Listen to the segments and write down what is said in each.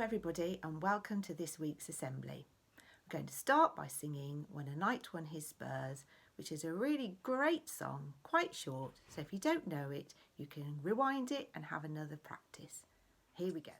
everybody, and welcome to this week's assembly. We're going to start by singing When a Knight Won His Spurs, which is a really great song, quite short, so if you don't know it, you can rewind it and have another practice. Here we go.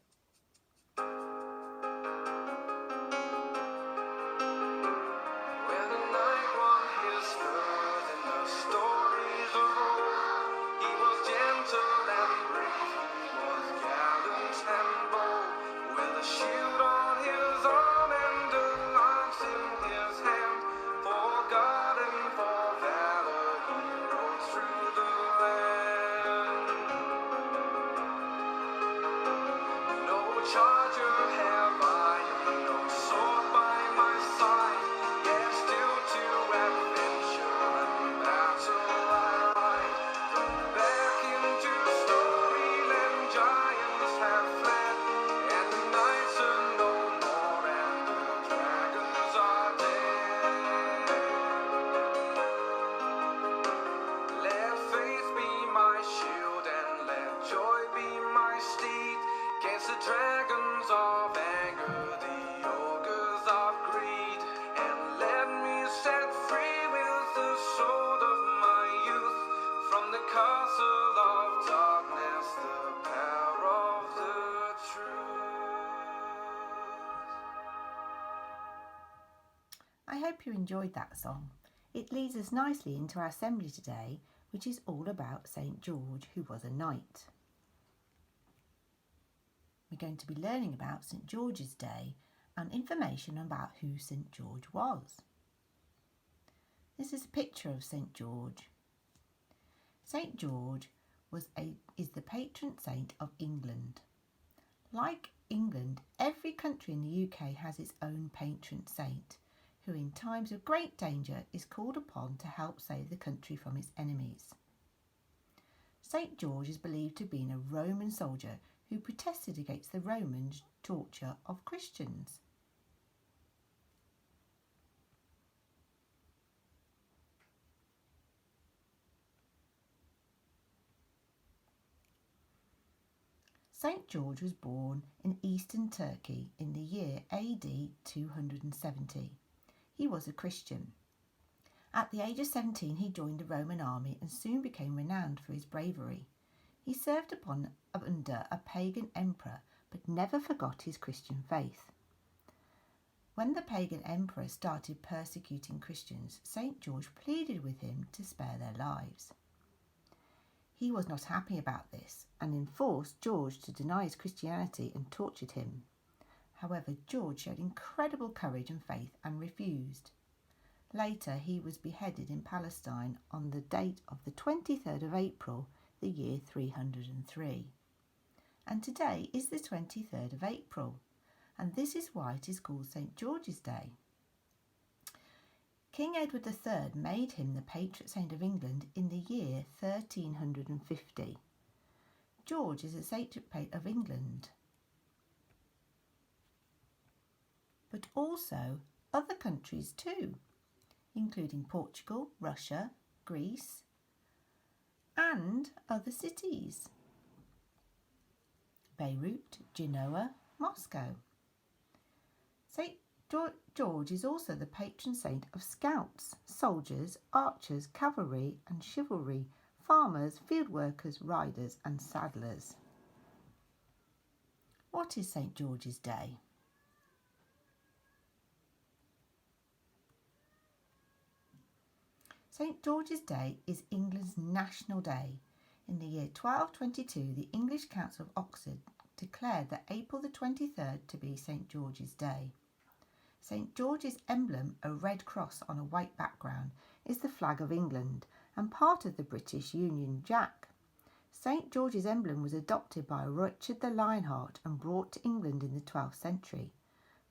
I hope you enjoyed that song. It leads us nicely into our assembly today, which is all about St. George, who was a knight. We're going to be learning about St. George's Day and information about who St. George was. This is a picture of St. George. St. George is the patron saint of England. Like England, every country in the UK has its own patron saint, who in times of great danger is called upon to help save the country from its enemies. St. George is believed to have been a Roman soldier who protested against the Roman torture of Christians. St. George was born in eastern Turkey in the year AD 270. He was a Christian. At the age of 17, he joined the Roman army and soon became renowned for his bravery. He served under a pagan emperor, but never forgot his Christian faith. When the pagan emperor started persecuting Christians, St. George pleaded with him to spare their lives. He was not happy about this and enforced George to deny his Christianity and tortured him. However, George showed incredible courage and faith and refused. Later, he was beheaded in Palestine on the date of the 23rd of April, the year 303. And today is the 23rd of April, and this is why it is called St. George's Day. King Edward III made him the patron saint of England in the year 1350. George is a saint of England, but also other countries too, including Portugal, Russia, Greece, and other cities: Beirut, Genoa, Moscow. St. George is also the patron saint of scouts, soldiers, archers, cavalry and chivalry, farmers, field workers, riders and saddlers. What is St. George's Day? St. George's Day is England's national day. In the year 1222, the English Council of Oxford declared that April the 23rd to be St. George's Day. St. George's emblem, a red cross on a white background, is the flag of England and part of the British Union Jack. St. George's emblem was adopted by Richard the Lionheart and brought to England in the 12th century.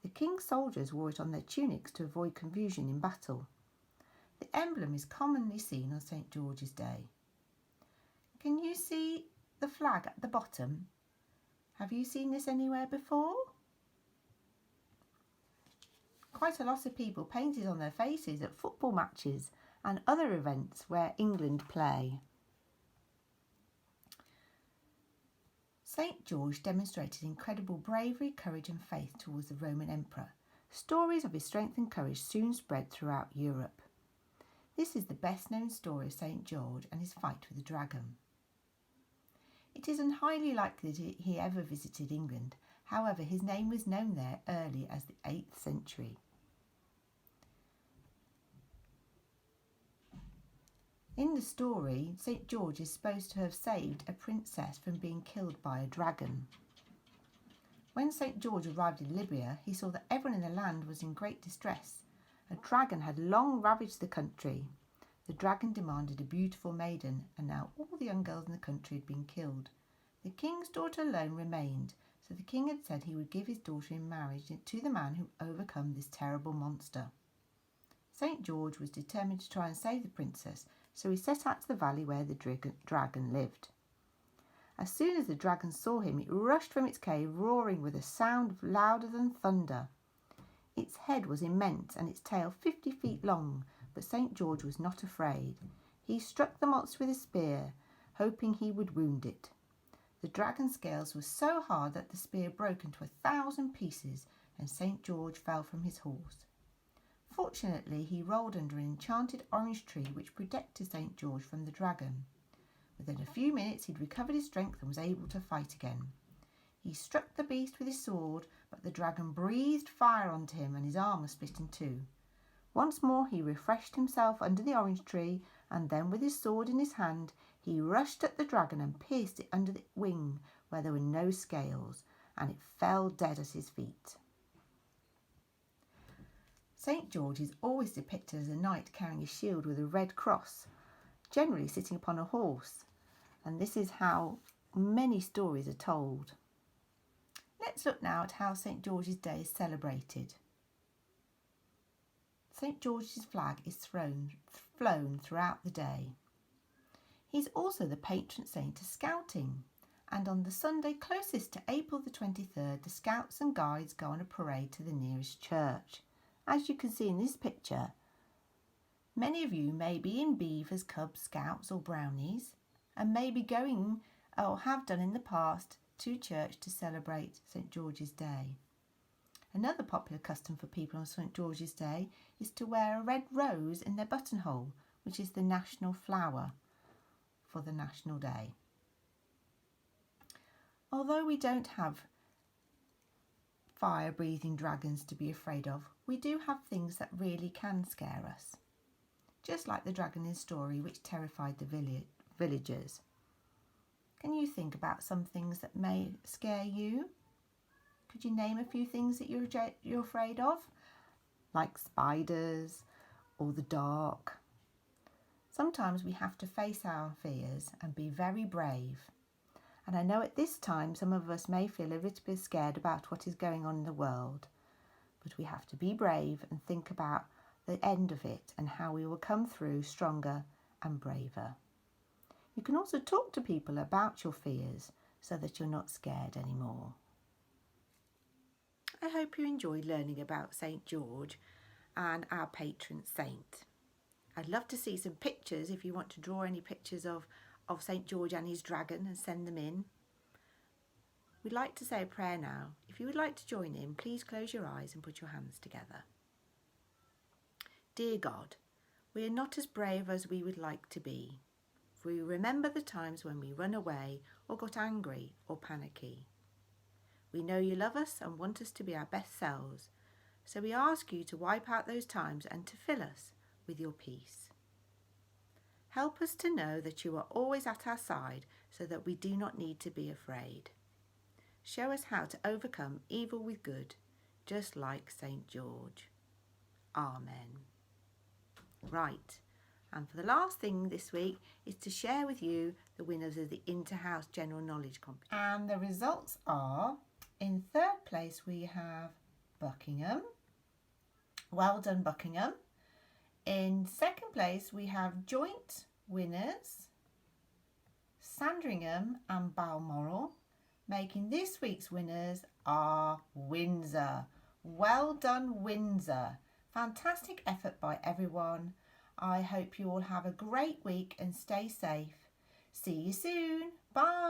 The king's soldiers wore it on their tunics to avoid confusion in battle. The emblem is commonly seen on St. George's Day. Can you see the flag at the bottom? Have you seen this anywhere before? Quite a lot of people painted on their faces at football matches and other events where England play. St. George demonstrated incredible bravery, courage and faith towards the Roman Emperor. Stories of his strength and courage soon spread throughout Europe. This is the best known story of St. George and his fight with the dragon. It is highly likely that he ever visited England. However, his name was known there early as the 8th century. In the story, St. George is supposed to have saved a princess from being killed by a dragon. When St. George arrived in Libya, he saw that everyone in the land was in great distress. A dragon had long ravaged the country. The dragon demanded a beautiful maiden, and now all the young girls in the country had been killed. The king's daughter alone remained, so the king had said he would give his daughter in marriage to the man who overcome this terrible monster. St. George was determined to try and save the princess, so he set out to the valley where the dragon lived. As soon as the dragon saw him, it rushed from its cave, roaring with a sound louder than thunder. Its head was immense and its tail 50 feet long, but St. George was not afraid. He struck the monster with a spear, hoping he would wound it. The dragon's scales were so hard that the spear broke into 1,000 pieces, and St. George fell from his horse. Fortunately, he rolled under an enchanted orange tree which protected St. George from the dragon. Within a few minutes he'd recovered his strength and was able to fight again. He struck the beast with his sword, but the dragon breathed fire onto him and his arm was split in two. Once more he refreshed himself under the orange tree, and then with his sword in his hand he rushed at the dragon and pierced it under the wing where there were no scales, and it fell dead at his feet. St. George is always depicted as a knight carrying a shield with a red cross, generally sitting upon a horse, and this is how many stories are told. Let's look now at how St. George's Day is celebrated. St. George's flag is flown throughout the day. He's also the patron saint of scouting, and on the Sunday closest to April the 23rd, the scouts and guides go on a parade to the nearest church. As you can see in this picture, many of you may be in Beavers, Cubs, Scouts or Brownies, and may be going, or have done in the past, to church to celebrate St. George's Day. Another popular custom for people on St. George's Day is to wear a red rose in their buttonhole, which is the national flower for the national day. Although we don't have fire-breathing dragons to be afraid of, we do have things that really can scare us. Just like the dragon in the story which terrified the villagers. Can you think about some things that may scare you? Could you name a few things that you're afraid of? Like spiders or the dark. Sometimes we have to face our fears and be very brave. And I know at this time some of us may feel a little bit scared about what is going on in the world. But we have to be brave and think about the end of it and how we will come through stronger and braver. You can also talk to people about your fears so that you're not scared anymore. I hope you enjoyed learning about St. George and our patron saint. I'd love to see some pictures if you want to draw any pictures of St. George and his dragon and send them in. We'd like to say a prayer now. If you would like to join in, please close your eyes and put your hands together. Dear God, we are not as brave as we would like to be. We remember the times when we run away or got angry or panicky. We know you love us and want us to be our best selves, so we ask you to wipe out those times and to fill us with your peace. Help us to know that you are always at our side so that we do not need to be afraid. Show us how to overcome evil with good, just like St. George. Amen. Right, and for the last thing this week is to share with you the winners of the Interhouse General Knowledge Competition. And the results are, in third place we have Buckingham. Well done, Buckingham. In second place we have joint winners Sandringham and Balmoral. Making this week's winners are Windsor. Well done, Windsor. Fantastic effort by everyone. I hope you all have a great week and stay safe. See you soon. Bye.